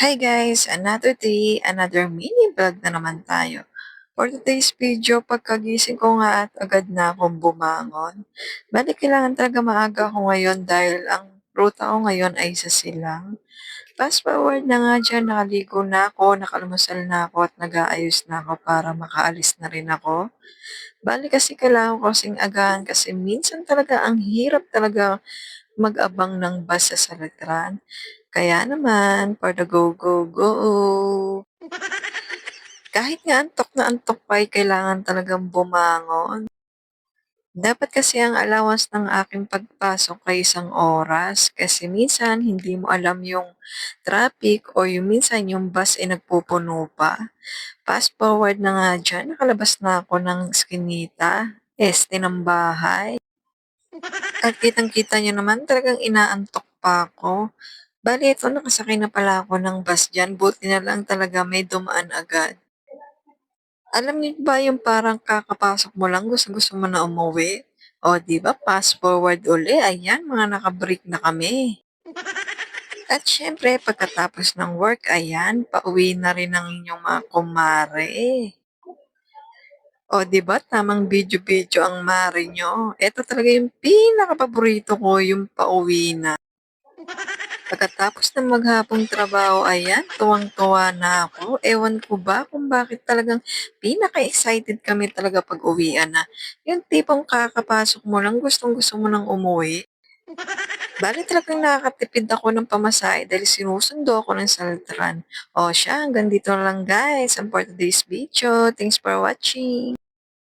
Hi guys! Another day, another mini vlog na naman tayo. For today's video, pagkagising ko nga at agad na akong bumangon. Bali, kailangan talaga maaga ako ngayon dahil ang ruta ko ngayon ay sa silang. Fast forward na nga dyan, nakaligo na ako, nakalmusal na ako at nag-aayos na ako para makaalis na rin ako. Bali kasi kailangan ko kasing agahan kasi minsan talaga ang hirap talaga mag-abang ng bus sa Salatran. Kaya naman, for the go, go, go! Kahit nga antok na antok pa ay kailangan talagang bumangon. Dapat kasi ang allowance ng aking pagpasok ay 1 oras kasi minsan hindi mo alam yung traffic o yung minsan yung bus ay nagpupuno pa. Fast forward na nga diyan, nakalabas na ako ng Eskinita, este ng bahay. At kitang-kita niyo naman talagang inaantok pa ako. Bale ito nakasakay na pala ako ng bus diyan, buti na lang talaga may dumaan agad. Alam niyo ba yung parang kakapasok mo lang gustong-gusto mo na umuwi? O 'di ba fast forward uli, ayan mga naka-break na kami. At siyempre pagkatapos ng work, ayan pauwi na rin ang inyong mga kumare. O 'di ba tamang video-video ang mare niyo. Eto talaga yung pinakapaborito ko, yung pauwi na. Pagkatapos ng maghapong trabaho, ayan, tuwang-tuwa na ako. Ewan ko ba kung bakit talagang pinaka-excited kami talaga pag-uwian na. Yung tipong kakapasok mo lang, gustong-gusto mo nang umuwi. Bale talagang nakakatipid ako ng pamasahe dahil sinusundo ako ng Saltran. O siya, hanggang dito na lang guys ang for today's video. Thanks for watching.